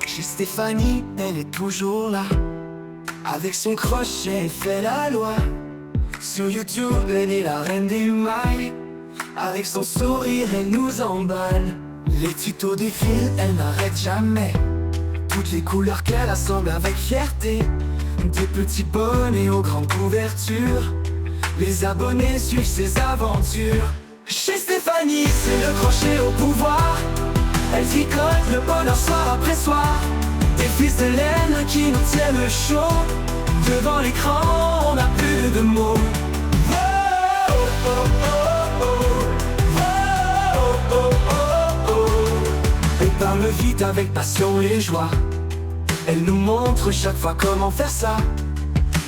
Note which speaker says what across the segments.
Speaker 1: Chez Stéphanie, elle est toujours là. Avec son crochet, elle fait la loi. Sur YouTube, elle est la reine des mailles. Avec son sourire, elle nous emballe. Les tutos défilent, elle n'arrête jamais. Toutes les couleurs qu'elle assemble avec fierté. Des petits bonnets aux grandes couvertures. Les abonnés suivent ses aventures. Chez Stéphanie, c'est le crochet au pouvoir. Elle tricote le bonheur soir après soir. Des fils de laine qui nous tiennent le chaud. Devant l'écran, on n'a plus de mots. Oh, oh, oh, oh, oh. Oh, oh, oh, oh. Elle parle vite avec passion et joie. Elle nous montre chaque fois comment faire ça.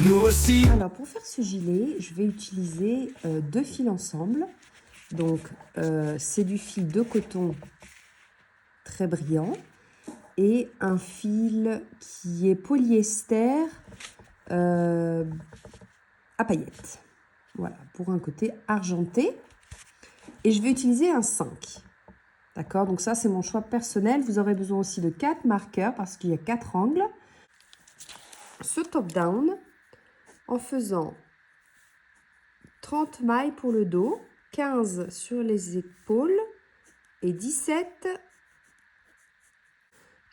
Speaker 1: Nous aussi.
Speaker 2: Alors pour faire ce gilet, je vais utiliser deux fils ensemble. Donc c'est du fil de coton très brillant et un fil qui est polyester à paillettes. Voilà, pour un côté argenté. Et je vais utiliser un 5. D'accord, donc ça c'est mon choix personnel. Vous aurez besoin aussi de 4 marqueurs parce qu'il y a 4 angles. Ce top down en faisant 30 mailles pour le dos, 15 sur les épaules et 17,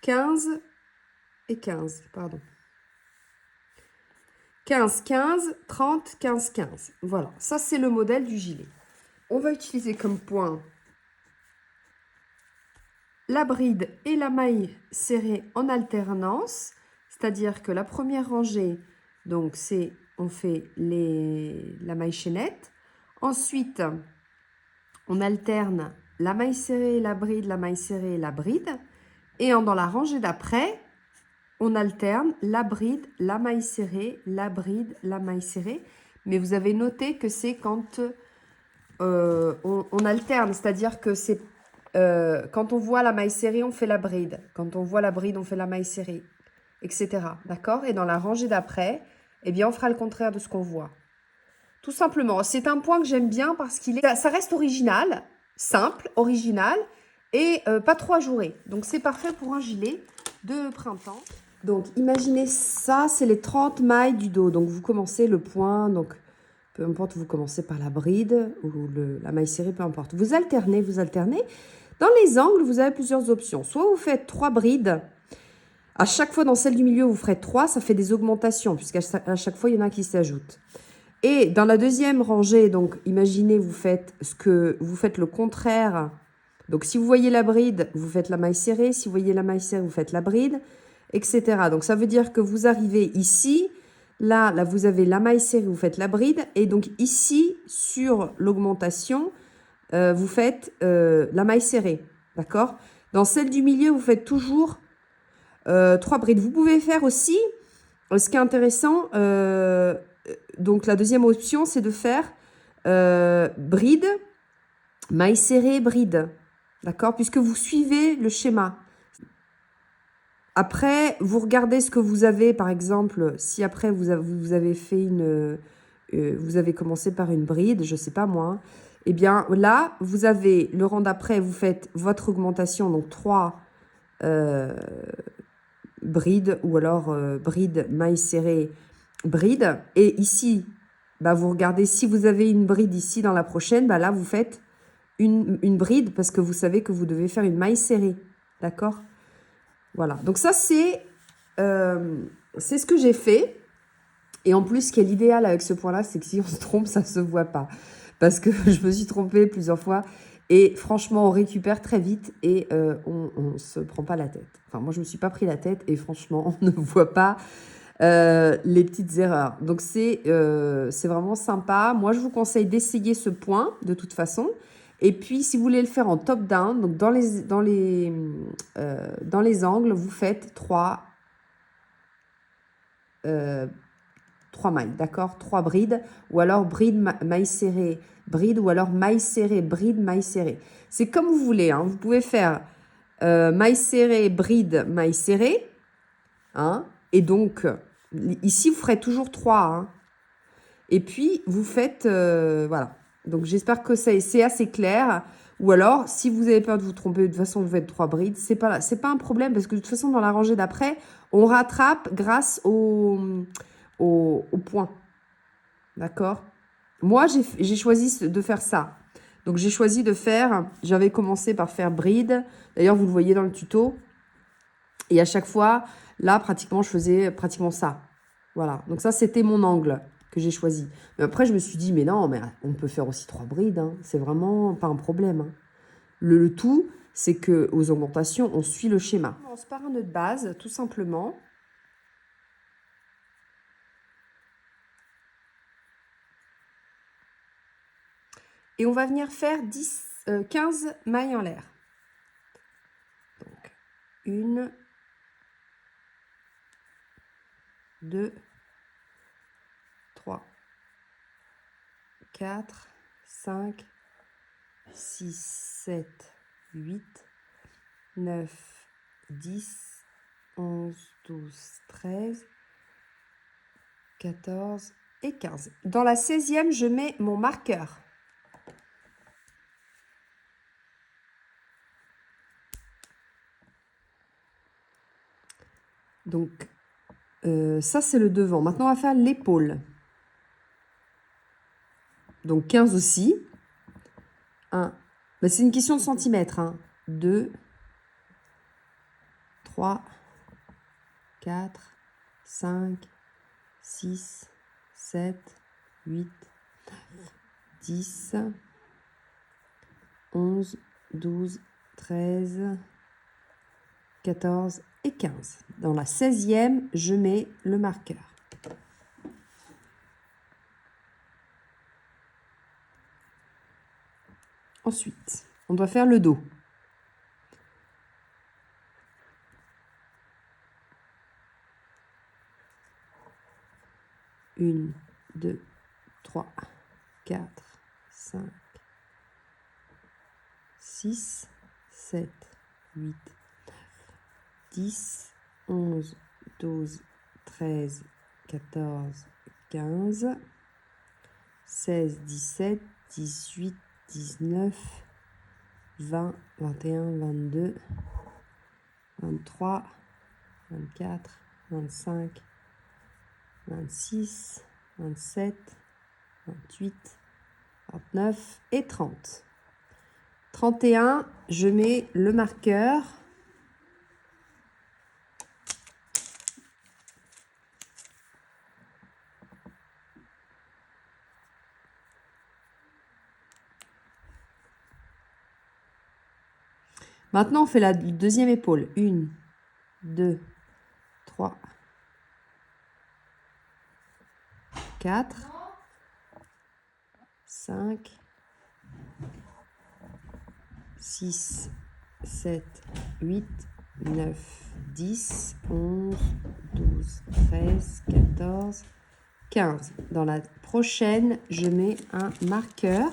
Speaker 2: 15 et 15, pardon. 15, 15, 30, 15, 15. Voilà, ça c'est le modèle du gilet. On va utiliser comme point la bride et la maille serrée en alternance, c'est-à-dire que la première rangée, donc c'est on fait la maille chaînette. Ensuite, on alterne la maille serrée, la bride, la maille serrée, la bride. Et dans la rangée d'après, on alterne la bride, la maille serrée, la bride, la maille serrée. Mais vous avez noté que c'est quand on alterne, c'est-à-dire que c'est quand on voit la maille serrée, on fait la bride. Quand on voit la bride, on fait la maille serrée, etc. D'accord? Et dans la rangée d'après, eh bien, on fera le contraire de ce qu'on voit. Tout simplement, c'est un point que j'aime bien parce ça reste original, simple, original et pas trop ajouré. Donc, c'est parfait pour un gilet de printemps. Donc, imaginez ça, c'est les 30 mailles du dos. Donc, vous commencez le point, donc peu importe, vous commencez par la bride ou la maille serrée, peu importe. Vous alternez, vous alternez. Dans les angles, vous avez plusieurs options. Soit vous faites 3 brides. À chaque fois, dans celle du milieu, vous ferez 3. Ça fait des augmentations, puisqu'à chaque fois, il y en a qui s'ajoutent. Et dans la deuxième rangée, donc, imaginez, vous faites le contraire. Donc, si vous voyez la bride, vous faites la maille serrée. Si vous voyez la maille serrée, vous faites la bride, etc. Donc, ça veut dire que vous arrivez ici. Là, vous avez la maille serrée, vous faites la bride. Et donc, ici, sur l'augmentation, vous faites la maille serrée. D'accord? Dans celle du milieu, vous faites toujours 3 brides. Vous pouvez faire aussi, ce qui est intéressant, donc la deuxième option, c'est de faire bride, maille serrée, bride. D'accord? Puisque vous suivez le schéma. Après, vous regardez ce que vous avez, par exemple, si après vous avez fait vous avez commencé par une bride, je ne sais pas moi, eh bien là, vous avez le rang d'après, vous faites votre augmentation, donc 3 brides, ou alors bride, maille serrée, bride. Et ici, bah, vous regardez, si vous avez une bride ici dans la prochaine, bah, là, vous faites une bride parce que vous savez que vous devez faire une maille serrée. D'accord? Voilà, donc ça c'est ce que j'ai fait. Et en plus, ce qui est l'idéal avec ce point-là, c'est que si on se trompe, ça ne se voit pas. Parce que je me suis trompée plusieurs fois. Et franchement, on récupère très vite et on ne se prend pas la tête. Enfin, moi, je ne me suis pas pris la tête et franchement, on ne voit pas les petites erreurs. Donc, c'est vraiment sympa. Moi, je vous conseille d'essayer ce point de toute façon. Et puis, si vous voulez le faire en top-down, donc dans les angles, vous faites 3 mailles, d'accord? 3 brides, ou alors bride, maille serrée, bride, ou alors maille serrée, bride, maille serrée. C'est comme vous voulez, hein. Vous pouvez faire maille serrée, bride, maille serrée. Hein, et donc, ici, vous ferez toujours 3. Hein. Et puis, vous faites, voilà. Donc, j'espère que c'est assez clair. Ou alors, si vous avez peur de vous tromper, de toute façon, vous faites 3 brides. C'est pas un problème parce que de toute façon, dans la rangée d'après, on rattrape grâce au point. D'accord? Moi, j'ai choisi de faire ça. Donc, j'ai choisi de faire... J'avais commencé par faire bride. D'ailleurs, vous le voyez dans le tuto. Et à chaque fois, là, pratiquement, je faisais pratiquement ça. Voilà. Donc, ça, c'était mon angle que j'ai choisi. Mais après, je me suis dit, mais non, mais on peut faire aussi 3 brides. Hein. C'est vraiment pas un problème. Hein. Le tout, c'est qu'aux augmentations, on suit le schéma. On commence par un nœud de base, tout simplement. Et on va venir faire 15 mailles en l'air. Donc, 1, 2, 3, 4, 5, 6, 7, 8, 9, 10, 11, 12, 13, 14 et 15. Dans la 16e, je mets mon marqueur. Donc, ça, c'est le devant. Maintenant, on va faire l'épaule. Donc, 15 aussi. 1. Ben, c'est une question de centimètres. Hein. 2, 3, 4, 5, 6, 7, 8, 10, 11, 12, 13, 14 et 15. Dans la 16e, je mets le marqueur. Ensuite, on doit faire le dos. Une, 2, 3, 4, 5, 6, 7, 8, 10, 11, 12, 13, 14, 15, 16, 17, 18, 19, 20, 21, 22, 23, 24, 25, 26, 27, 28, 29 et 30. 31, je mets le marqueur. Maintenant, on fait la deuxième épaule. 1, 2, 3, 4, 5, 6, 7, 8, 9, 10, 11, 12, 13, 14, 15. Dans la prochaine, je mets un marqueur.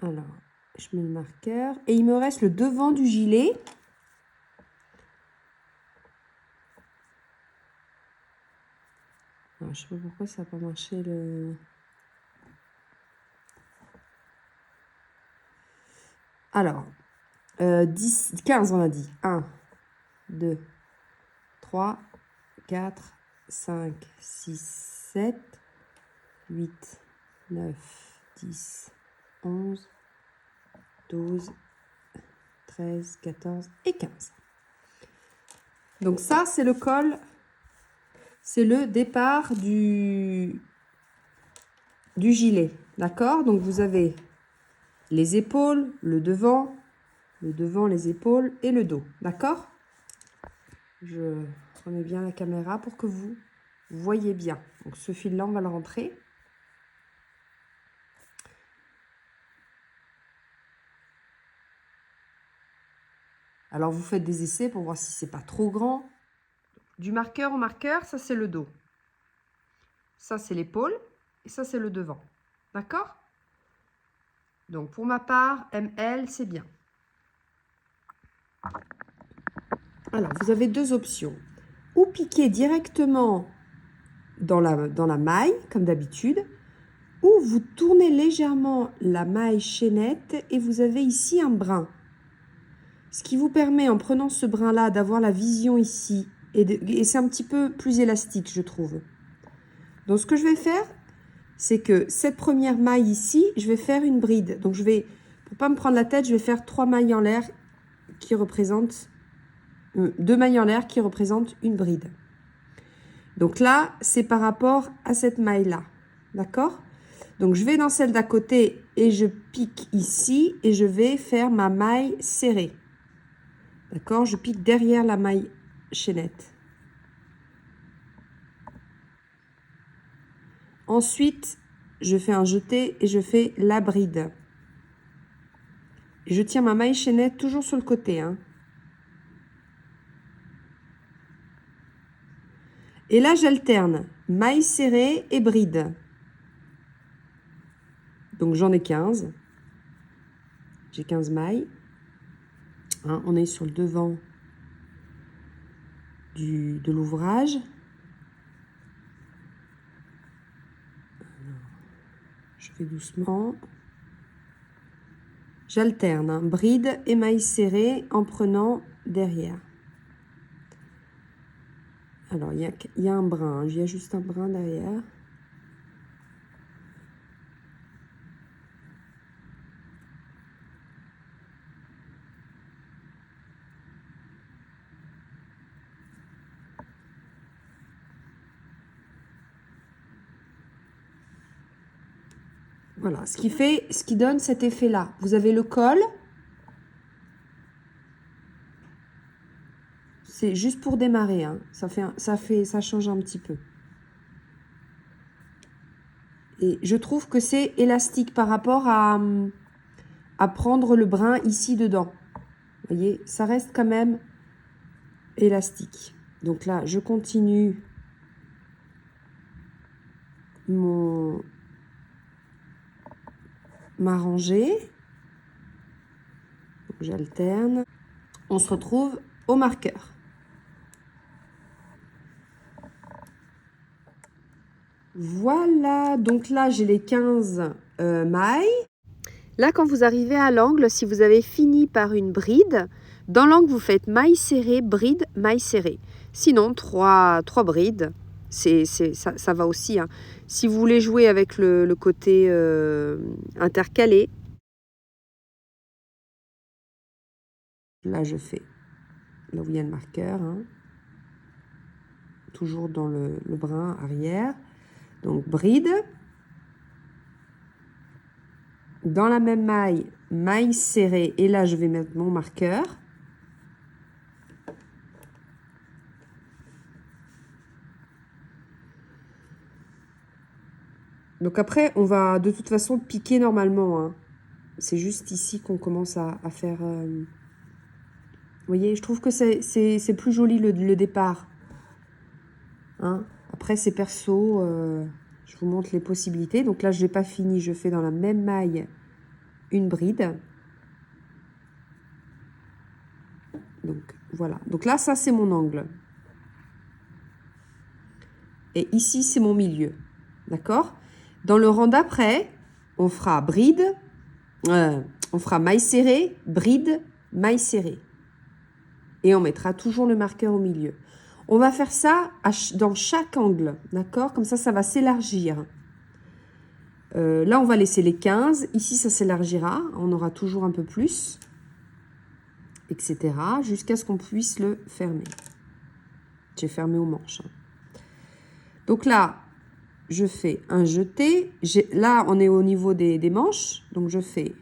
Speaker 2: Alors, je mets le marqueur. Et il me reste le devant du gilet. Alors, je ne sais pas pourquoi ça n'a pas marché le... Alors, 10, 15 on a dit. 1, 2, 3, 4, 5, 6, 7, 8, 9, 10, 11, 12, 13, 14 et 15. Donc ça, c'est le col, c'est le départ du gilet. D'accord? Donc vous avez les épaules, le devant, les épaules et le dos. D'accord? Je remets bien la caméra pour que vous voyez bien. Donc ce fil-là, on va le rentrer. Alors, vous faites des essais pour voir si c'est pas trop grand. Du marqueur au marqueur, ça, c'est le dos. Ça, c'est l'épaule. Et ça, c'est le devant. D'accord? Donc, pour ma part, ML, c'est bien. Alors, vous avez deux options. Ou piquer directement dans la maille, comme d'habitude, où vous tournez légèrement la maille chaînette et vous avez ici un brin. Ce qui vous permet, en prenant ce brin-là, d'avoir la vision ici. Et c'est un petit peu plus élastique, je trouve. Donc, ce que je vais faire, c'est que cette première maille ici, je vais faire une bride. Donc, pour pas me prendre la tête, je vais faire 3 mailles en l'air qui représentent... 2 mailles en l'air qui représentent une bride. Donc là, c'est par rapport à cette maille-là. D'accord? Donc, je vais dans celle d'à côté et je pique ici et je vais faire ma maille serrée. D'accord? Je pique derrière la maille chaînette. Ensuite, je fais un jeté et je fais la bride. Et je tiens ma maille chaînette toujours sur le côté, hein. Et là, j'alterne maille serrée et bride. Donc, j'en ai 15. J'ai 15 mailles. Hein, on est sur le devant de l'ouvrage. Je fais doucement. J'alterne, hein, bride et maille serrée en prenant derrière. Alors, il y a un brin, hein, il y a juste un brin derrière. Voilà, ce qui donne cet effet-là. Vous avez le col. C'est juste pour démarrer, hein. Ça change un petit peu. Et je trouve que c'est élastique par rapport à prendre le brin ici dedans. Vous voyez, ça reste quand même élastique. Donc là, je continue ma rangée. J'alterne. On se retrouve au marqueur. Voilà, donc là j'ai les 15 mailles. Là, quand vous arrivez à l'angle, si vous avez fini par une bride, dans l'angle vous faites maille serrée, bride, maille serrée. Sinon, 3 brides, ça va aussi, hein. Si vous voulez jouer avec le côté intercalé, là je fais là où il y a le marqueur, hein, toujours dans le brin arrière. Donc bride, dans la même maille, maille serrée, et là je vais mettre mon marqueur. Donc après, on va de toute façon piquer normalement, hein. C'est juste ici qu'on commence à faire... Vous voyez, je trouve que c'est plus joli le départ. Hein, après, c'est perso. Je vous montre les possibilités. Donc là, je n'ai pas fini. Je fais dans la même maille une bride. Donc voilà. Donc là, ça, c'est mon angle. Et ici, c'est mon milieu. D'accord? Dans le rang d'après, on fera bride, on fera maille serrée, bride, maille serrée. Et on mettra toujours le marqueur au milieu. On va faire ça dans chaque angle, d'accord? Comme ça va s'élargir. Là, on va laisser les 15. Ici, ça s'élargira. On aura toujours un peu plus, etc. Jusqu'à ce qu'on puisse le fermer. J'ai fermé aux manches. Donc là, je fais un jeté. Là, on est au niveau des manches. Donc, je fais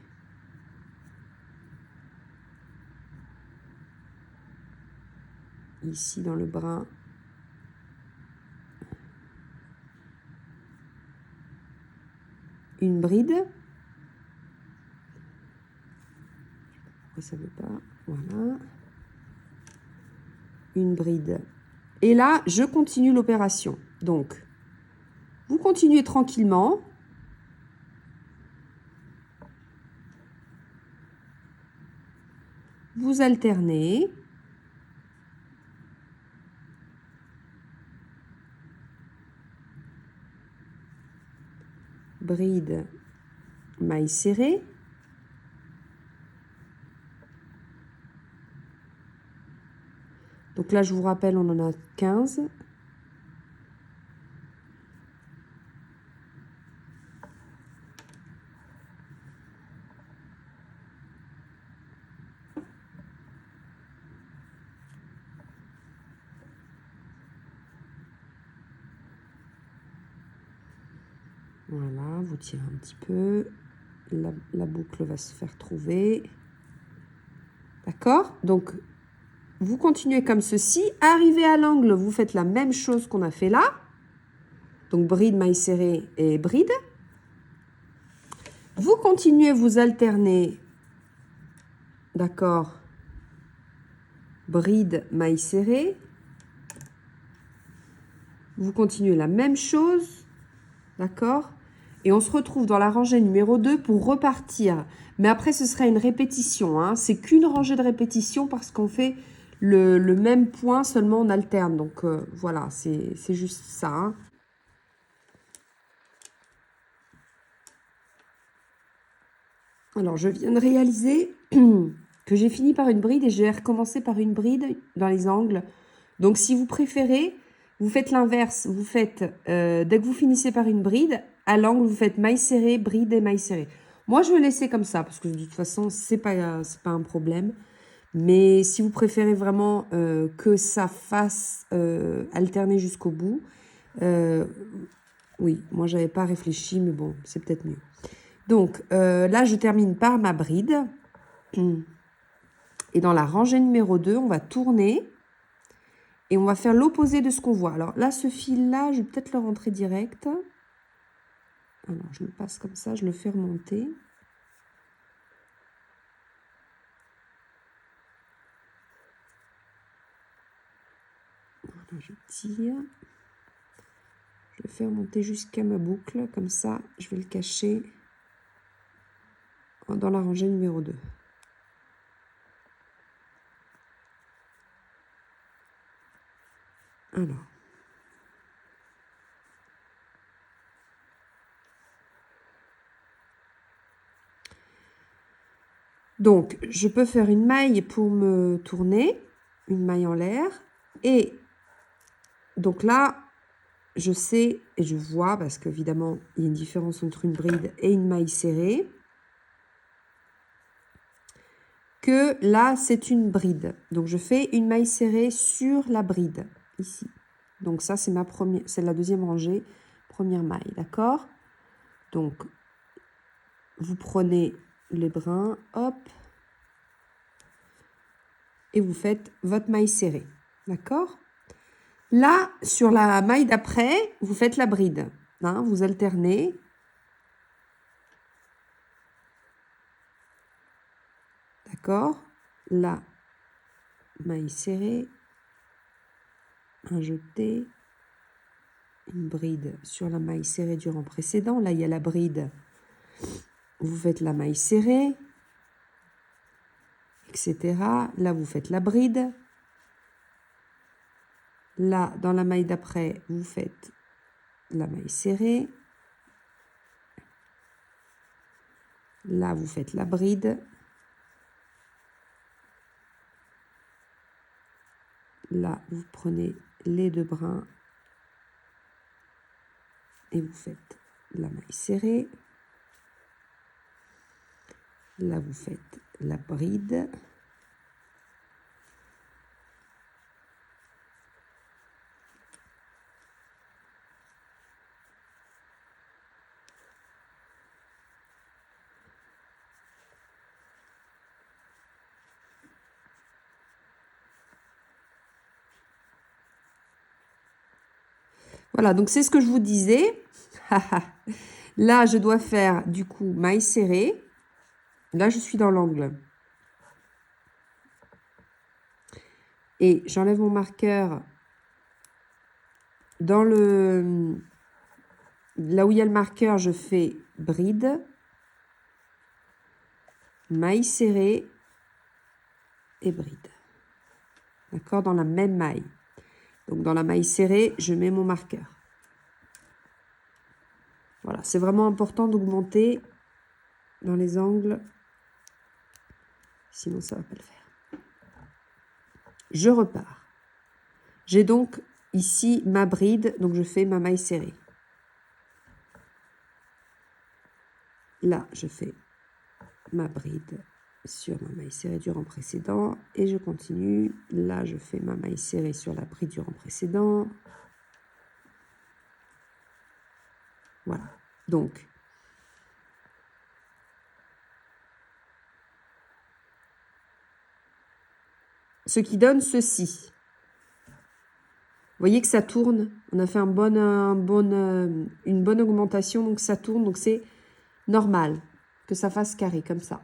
Speaker 2: ici dans le brin une bride. Pourquoi ça ne veut pas? Voilà. Une bride. Et là, je continue l'opération. Donc, vous continuez tranquillement. Vous alternez. bride, maille serrée. Donc là, je vous rappelle, on en a 15. Voilà, vous tirez un petit peu. La boucle va se faire trouver. D'accord? Donc, vous continuez comme ceci. Arrivé à l'angle, vous faites la même chose qu'on a fait là. Donc, bride, maille serrée et bride. Vous continuez, vous alternez. D'accord? Bride, maille serrée. Vous continuez la même chose. D'accord? Et on se retrouve dans la rangée numéro 2 pour repartir. Mais après, ce sera une répétition. Hein. C'est qu'une rangée de répétition parce qu'on fait le même point, seulement on alterne. Donc, voilà, c'est juste ça. Hein. Alors, je viens de réaliser que j'ai fini par une bride et je vais recommencer par une bride dans les angles. Donc, si vous préférez, vous faites l'inverse. Vous faites, dès que vous finissez par une bride, à l'angle, vous faites maille serrée, bride et maille serrée. Moi, je vais laisser comme ça parce que de toute façon, c'est pas un problème. Mais si vous préférez vraiment que ça fasse alterner jusqu'au bout, oui, moi, j'avais pas réfléchi, mais bon, c'est peut-être mieux. Donc, là, je termine par ma bride. Et dans la rangée numéro 2, on va tourner. Et on va faire l'opposé de ce qu'on voit. Alors là, ce fil-là, je vais peut-être le rentrer direct. Alors, je le passe comme ça, je le fais remonter. Voilà, je tire. Je le fais remonter jusqu'à ma boucle. Comme ça, je vais le cacher dans la rangée numéro 2. Alors. Donc, je peux faire une maille pour me tourner, une maille en l'air. Et donc là, je sais et je vois, parce qu'évidemment, il y a une différence entre une bride et une maille serrée, que là, c'est une bride. Donc, je fais une maille serrée sur la bride, ici. Donc, ça, c'est la deuxième rangée, première maille, d'accord? Donc, vous prenez les brins, hop, et vous faites votre maille serrée, d'accord? Là, sur la maille d'après, vous faites la bride, hein, vous alternez. D'accord? Là, maille serrée, un jeté, une bride sur la maille serrée du rang précédent. Là, il y a la bride. Vous faites la maille serrée, etc. Là, vous faites la bride. Là, dans la maille d'après, vous faites la maille serrée. Là, vous faites la bride. Là, vous prenez les deux brins et vous faites la maille serrée. Là, vous faites la bride. Voilà, donc c'est ce que je vous disais. Là, je dois faire du coup maille serrée. Là, je suis dans l'angle. Et j'enlève mon marqueur dans le... Là où il y a le marqueur, je fais bride, maille serrée et bride. D'accord? Dans la même maille. Donc, dans la maille serrée, je mets mon marqueur. Voilà, c'est vraiment important d'augmenter dans les angles. Sinon, ça ne va pas le faire. Je repars. J'ai donc ici ma bride, donc je fais ma maille serrée. Là, je fais ma bride sur ma maille serrée du rang précédent et je continue. Là, je fais ma maille serrée sur la bride du rang précédent. Voilà. Donc, ce qui donne ceci. Vous voyez que ça tourne. On a fait une bonne augmentation, donc ça tourne. Donc, c'est normal que ça fasse carré comme ça.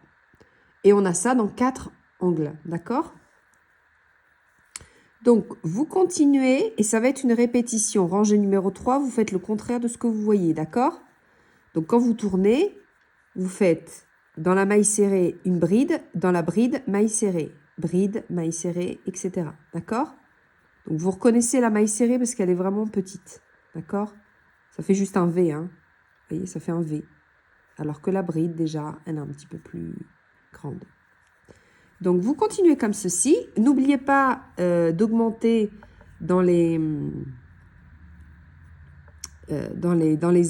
Speaker 2: Et on a ça dans 4 angles, d'accord? Donc, vous continuez et ça va être une répétition. Rangée numéro 3, vous faites le contraire de ce que vous voyez, d'accord? Donc, quand vous tournez, vous faites dans la maille serrée une bride, dans la bride, maille serrée, etc. D'accord? Donc, vous reconnaissez la maille serrée parce qu'elle est vraiment petite, d'accord? Ça fait juste un V, hein? Vous voyez, ça fait un V. Alors que la bride, déjà, elle est un petit peu plus grande. Donc, vous continuez comme ceci. N'oubliez pas d'augmenter dans les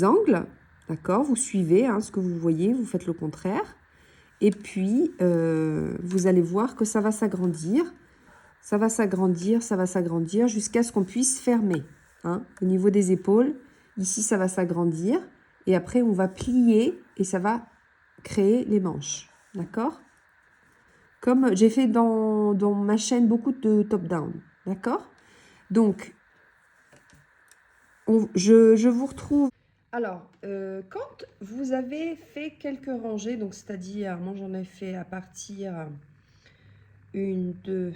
Speaker 2: angles. D'accord? Vous suivez ce que vous voyez, vous faites le contraire. Et puis, vous allez voir que ça va s'agrandir. Ça va s'agrandir, ça va s'agrandir jusqu'à ce qu'on puisse fermer. Au niveau des épaules, ici, ça va s'agrandir. Et après, on va plier et ça va créer les manches. D'accord? Comme j'ai fait dans ma chaîne beaucoup de top-down. D'accord? Donc, je vous retrouve. Alors, quand vous avez fait quelques rangées, donc c'est-à-dire, moi j'en ai fait à partir 1, 2,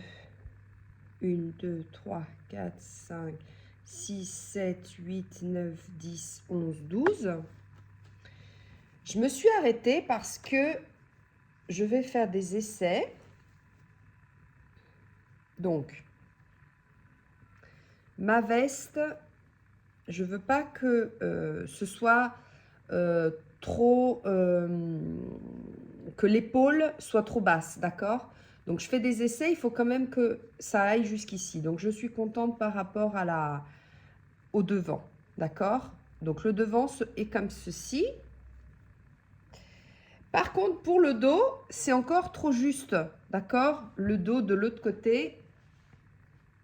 Speaker 2: 3, 4, 5, 6, 7, 8, 9, 10, 11, 12. Je me suis arrêtée parce que je vais faire des essais. Donc, ma veste, je ne veux pas que ce soit trop... que l'épaule soit trop basse, d'accord? Donc, je fais des essais, il faut quand même que ça aille jusqu'ici. Donc, je suis contente par rapport à au devant, d'accord? Donc, le devant est comme ceci. Par contre, pour le dos, c'est encore trop juste, d'accord? Le dos de l'autre côté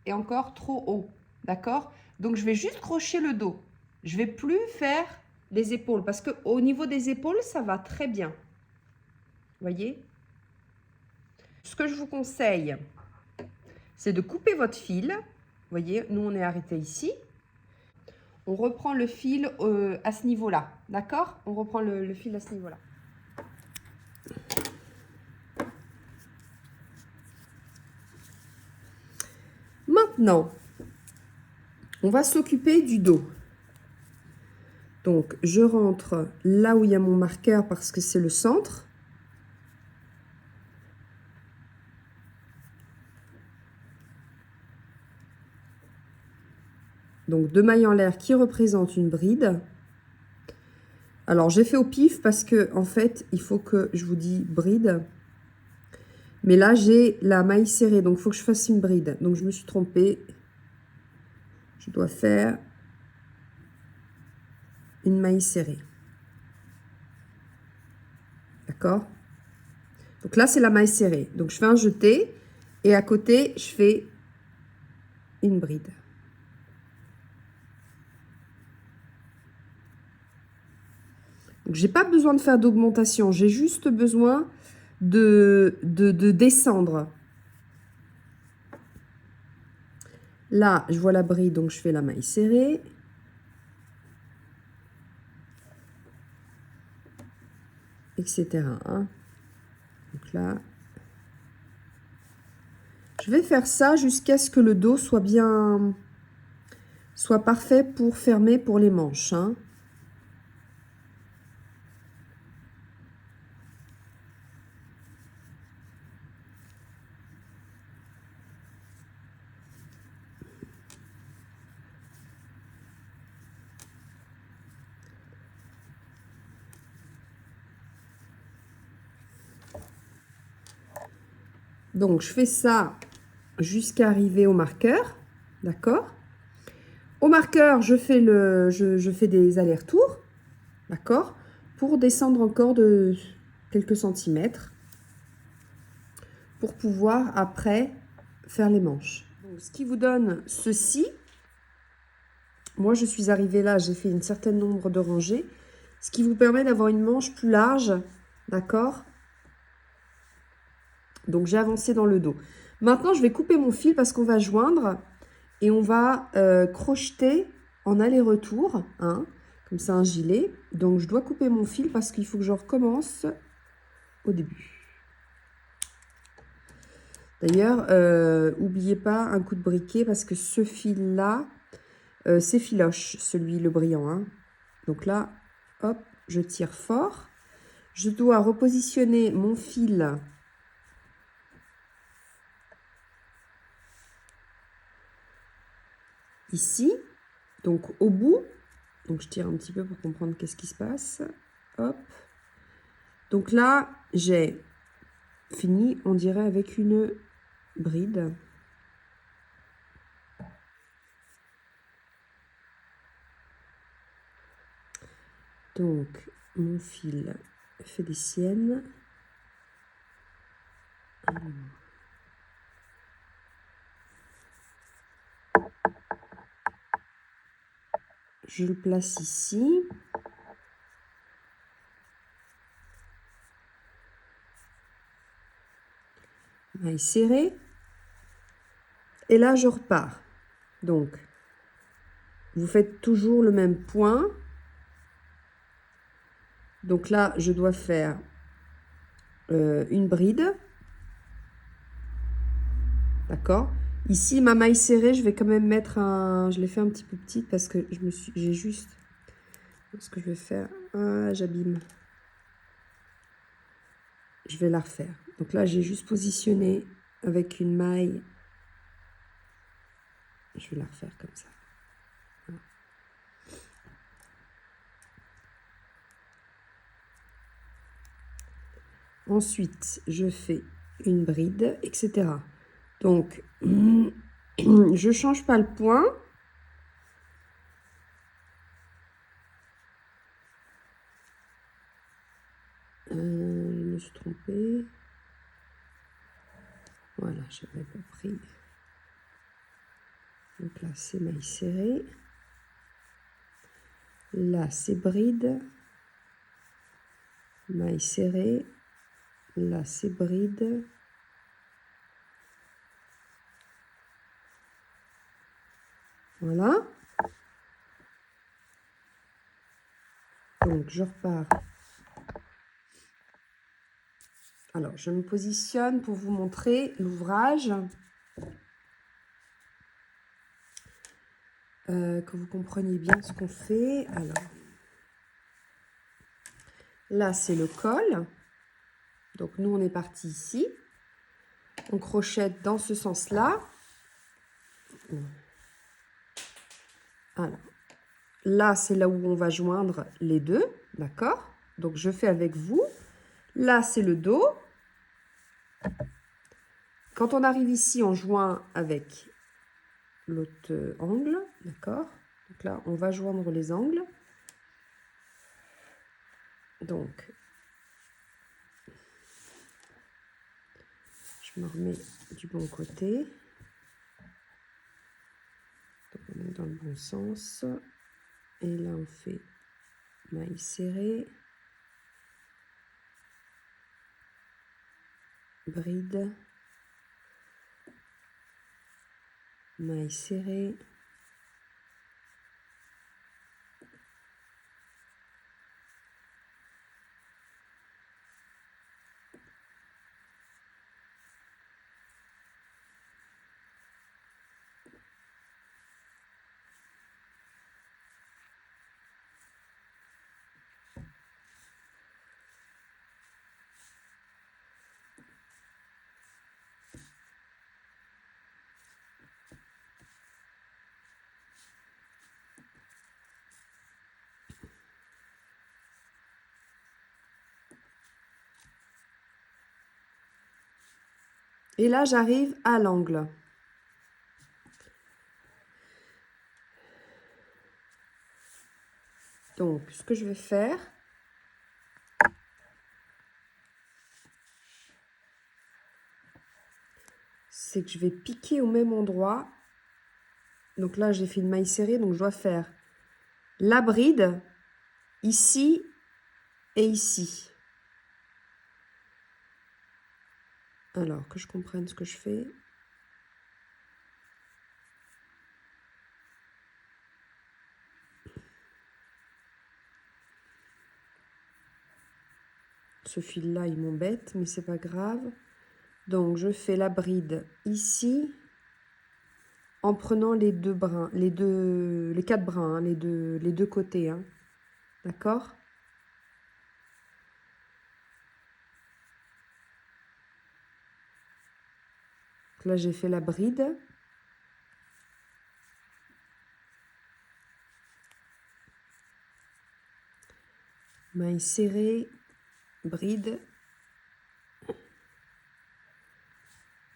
Speaker 2: est encore trop haut, d'accord? Donc, je vais juste crocher le dos. Je ne vais plus faire les épaules parce qu'au niveau des épaules, ça va très bien. Voyez? Ce que je vous conseille, c'est de couper votre fil. Vous voyez, nous, on est arrêté ici. On reprend le fil à ce niveau-là, d'accord? On reprend le fil à ce niveau-là. Maintenant, on va s'occuper du dos. Donc, je rentre là où il y a mon marqueur parce que c'est le centre. Donc, 2 mailles en l'air qui représentent une bride. Alors, j'ai fait au pif parce que, en fait, il faut que je vous dise bride. Mais là, j'ai la maille serrée, donc il faut que je fasse une bride. Donc, je me suis trompée. Je dois faire une maille serrée. D'accord? Donc là, c'est la maille serrée. Donc, je fais un jeté et à côté, je fais une bride. Donc, je n'ai pas besoin de faire d'augmentation. J'ai juste besoin de descendre. Là, je vois la bride, donc je fais la maille serrée. Etc. Donc là, je vais faire ça jusqu'à ce que le dos soit parfait pour fermer pour les manches. Donc, je fais ça jusqu'à arriver au marqueur. D'accord? Au marqueur, je fais des allers-retours. D'accord? Pour descendre encore de quelques centimètres. Pour pouvoir, après, faire les manches. Donc, ce qui vous donne ceci. Moi, je suis arrivée là, j'ai fait un certain nombre de rangées. Ce qui vous permet d'avoir une manche plus large. D'accord? Donc, j'ai avancé dans le dos. Maintenant, je vais couper mon fil parce qu'on va joindre et on va crocheter en aller-retour, hein, comme ça un gilet. Donc, je dois couper mon fil parce qu'il faut que je recommence au début. D'ailleurs, n'oubliez pas un coup de briquet parce que ce fil-là, c'est filoche, celui, le brillant. Hein. Donc là, hop, je tire fort. Je dois repositionner mon fil ici, donc au bout. Donc je tire un petit peu pour comprendre qu'est-ce qui se passe. Hop. Donc là, j'ai fini, on dirait, avec une bride. Donc, mon fil fait des siennes. Je le place ici. Maille serrée. Et là, je repars. Donc, vous faites toujours le même point. Donc là, je dois faire une bride. D'accord? Ici, ma maille serrée, je vais quand même mettre un... Je l'ai fait un petit peu petite parce que j'ai juste... Ce que je vais faire... Ah, j'abîme. Je vais la refaire. Donc là, j'ai juste positionné avec une maille. Je vais la refaire comme ça. Voilà. Ensuite, je fais une bride, etc. Donc, je ne change pas le point. Je me suis trompée. Voilà, j'avais pas pris. Donc là, c'est maille serrée. Là, c'est bride. Maille serrée. Là, c'est bride. Voilà. Donc, je repars. Alors, je me positionne pour vous montrer l'ouvrage. Que vous compreniez bien ce qu'on fait. Alors, là, c'est le col. Donc, nous, on est parti ici. On crochette dans ce sens-là. Alors, là, c'est là où on va joindre les deux. D'accord? Donc, je fais avec vous. Là, c'est le dos. Quand on arrive ici, on joint avec l'autre angle. D'accord? Donc là, on va joindre les angles. Donc, je me remets du bon côté. Donc, on est dans le bon sens. Et là, on fait maille serrée. Bride. Maille serrée. Et là, j'arrive à l'angle. Donc, ce que je vais faire, c'est que je vais piquer au même endroit. Donc là, j'ai fait une maille serrée, donc je dois faire la bride ici et ici. Alors, que je comprenne ce que je fais. Ce fil-là, il m'embête, mais c'est pas grave. Donc, je fais la bride ici en prenant les deux brins, les quatre brins, hein, les deux côtés. Hein. D'accord? Là, j'ai fait la bride. Maille serrée, bride.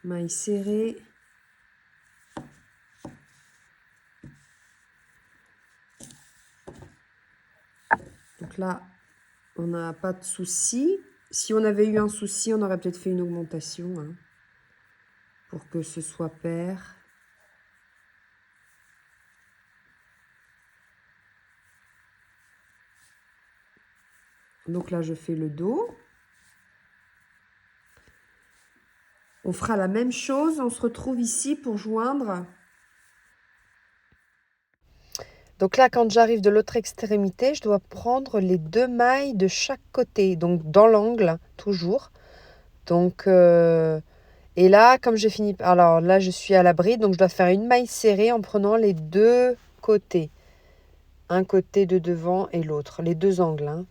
Speaker 2: Maille serrée. Donc là, on n'a pas de souci. Si on avait eu un souci, on aurait peut-être fait une augmentation hein, pour que ce soit pair. Donc là, je fais le dos. On fera la même chose. On se retrouve ici pour joindre. Donc là, quand j'arrive de l'autre extrémité, je dois prendre les 2 mailles de chaque côté. Donc dans l'angle, toujours. Donc, et là, comme j'ai fini... Alors là, je suis à la bride. Donc je dois faire une maille serrée en prenant les 2 côtés. Un côté de devant et l'autre. Les 2 angles. Hein.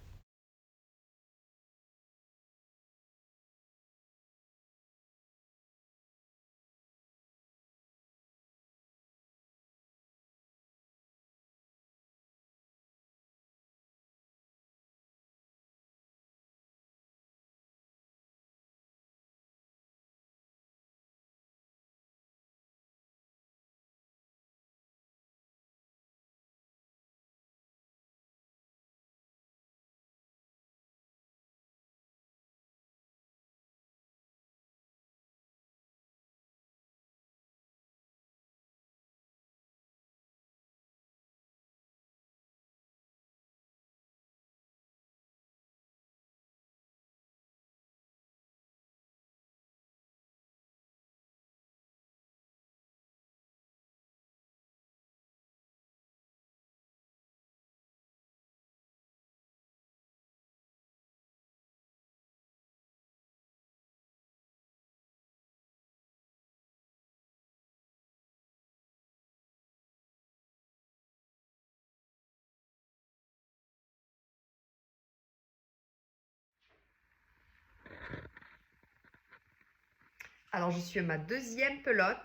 Speaker 2: Alors, je suis à ma 2e pelote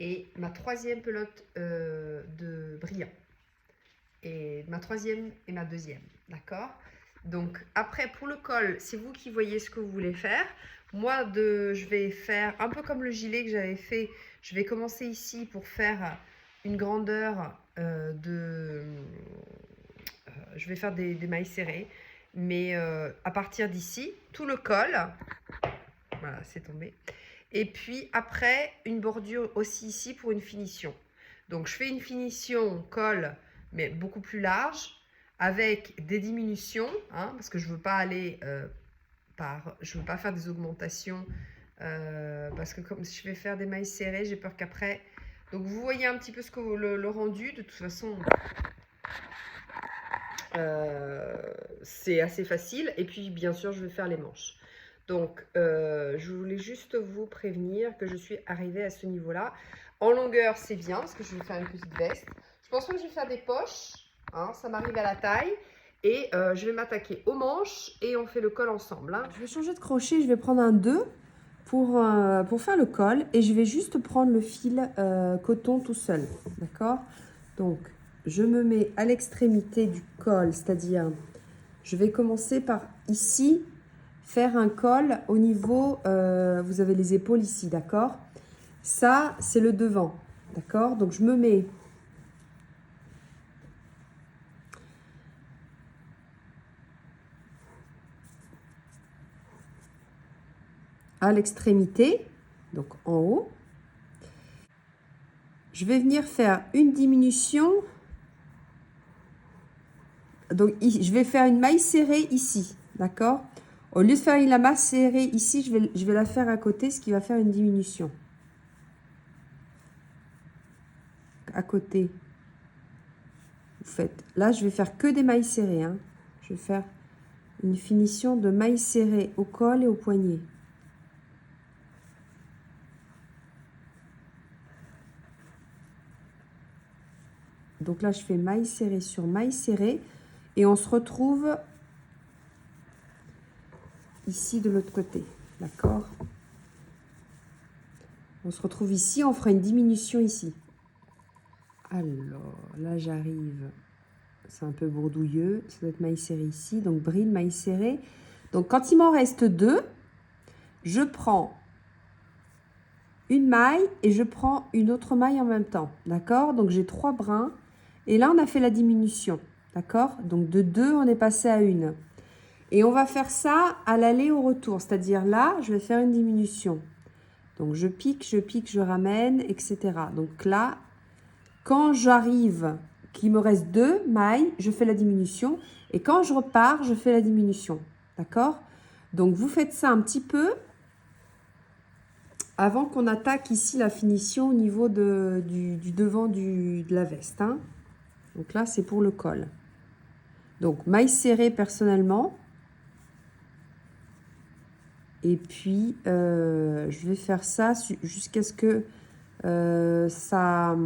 Speaker 2: et ma 3e pelote de brillant. Et ma 3e et ma 2e, d'accord? Donc, après, pour le col, c'est vous qui voyez ce que vous voulez faire. Moi, je vais faire un peu comme le gilet que j'avais fait. Je vais commencer ici pour faire une grandeur je vais faire des mailles serrées. Mais à partir d'ici, tout le col... Voilà, c'est tombé. Et puis après, une bordure aussi ici pour une finition. Donc, je fais une finition col, mais beaucoup plus large, avec des diminutions, hein, parce que je ne veux pas aller je veux pas faire des augmentations, parce que comme si je vais faire des mailles serrées, j'ai peur qu'après... Donc, vous voyez un petit peu ce que le rendu. De toute façon, c'est assez facile. Et puis, bien sûr, je vais faire les manches. Donc, je voulais juste vous prévenir que je suis arrivée à ce niveau-là. En longueur, c'est bien, parce que je vais faire une petite veste. Je pense pas que je vais faire des poches. Hein, ça m'arrive à la taille. Et je vais m'attaquer aux manches et on fait le col ensemble. Hein. Je vais changer de crochet. Je vais prendre un 2 pour faire le col. Et je vais juste prendre le fil coton tout seul. D'accord? Donc, je me mets à l'extrémité du col, c'est-à-dire, je vais commencer par ici. faire un col au niveau, vous avez les épaules ici, d'accord? Ça, c'est le devant, d'accord? Donc, je me mets à l'extrémité, donc en haut. Je vais venir faire une diminution. Donc, je vais faire une maille serrée ici, d'accord? Au lieu de faire la maille serrée ici, je vais la faire à côté, ce qui va faire une diminution. À côté, vous faites... Là, je vais faire que des mailles serrées, hein. Je vais faire une finition de mailles serrées au col et au poignet. Donc là, je fais maille serrée sur maille serrée. Et on se retrouve ici de l'autre côté. D'accord? On se retrouve ici. On fera une diminution ici. Alors, là, j'arrive. C'est un peu bourdouilleux. Ça doit être maille serrée ici. Donc, bride, maille serrée. Donc, quand il m'en reste 2, je prends une maille et je prends une autre maille en même temps. D'accord? Donc, j'ai 3 brins. Et là, on a fait la diminution. D'accord? Donc, de 2, on est passé à 1. Et on va faire ça à l'aller au retour. C'est-à-dire là, je vais faire une diminution. Donc, je pique, je ramène, etc. Donc là, quand j'arrive, qu'il me reste 2 mailles, je fais la diminution. Et quand je repars, je fais la diminution. D'accord? Donc, vous faites ça un petit peu avant qu'on attaque ici la finition au niveau du devant de la veste. Hein. Donc là, c'est pour le col. Donc, maille serrée personnellement. Et puis, je vais faire ça jusqu'à ce que ça...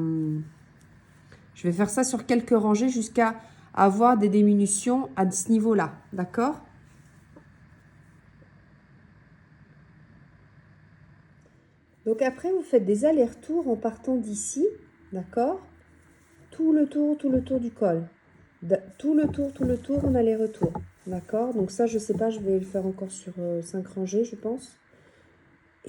Speaker 2: Je vais faire ça sur quelques rangées jusqu'à avoir des diminutions à ce niveau-là. D'accord? Donc après, vous faites des allers-retours en partant d'ici. D'accord? Tout le tour du col. Tout le tour en aller-retour. D'accord? Donc ça, je sais pas, je vais le faire encore sur 5 rangées, je pense.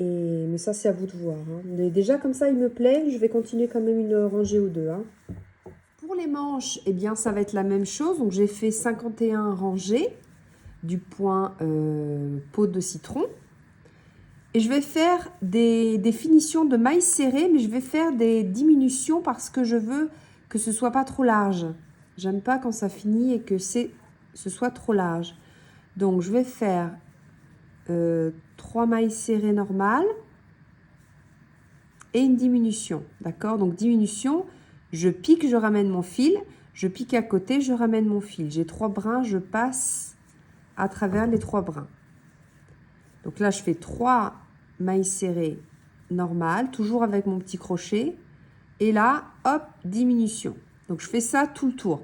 Speaker 2: Mais ça, c'est à vous de voir. Hein. Mais déjà, comme ça, il me plaît. Je vais continuer quand même une rangée ou 2. Hein. Pour les manches, eh bien, ça va être la même chose. Donc, j'ai fait 51 rangées du point peau de citron. Et je vais faire des finitions de mailles serrées, mais je vais faire des diminutions parce que je veux que ce soit pas trop large. J'aime pas quand ça finit et que ce soit trop large. Donc, je vais faire 3 mailles serrées normales et une diminution. D'accord? Donc, diminution, je pique, je ramène mon fil. Je pique à côté, je ramène mon fil. J'ai 3 brins, je passe à travers les 3 brins. Donc là, je fais 3 mailles serrées normales, toujours avec mon petit crochet. Et là, hop, diminution. Donc, je fais ça tout le tour.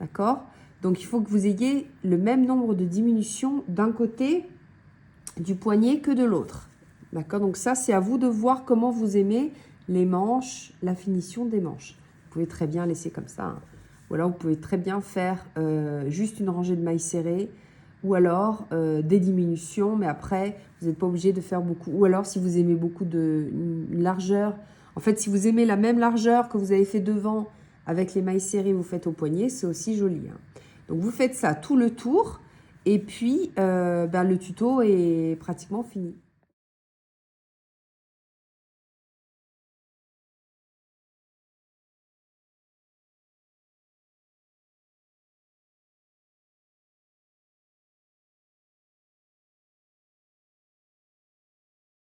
Speaker 2: D'accord? Donc, il faut que vous ayez le même nombre de diminutions d'un côté du poignet que de l'autre. D'accord? Donc, ça, c'est à vous de voir comment vous aimez les manches, la finition des manches. Vous pouvez très bien laisser comme ça. Hein. Ou alors, vous pouvez très bien faire juste une rangée de mailles serrées. Ou alors, des diminutions. Mais après, vous n'êtes pas obligé de faire beaucoup. Ou alors, si vous aimez beaucoup de largeur. En fait, si vous aimez la même largeur que vous avez fait devant avec les mailles serrées, vous faites au poignet, c'est aussi joli. Hein. Donc, vous faites ça tout le tour et puis le tuto est pratiquement fini.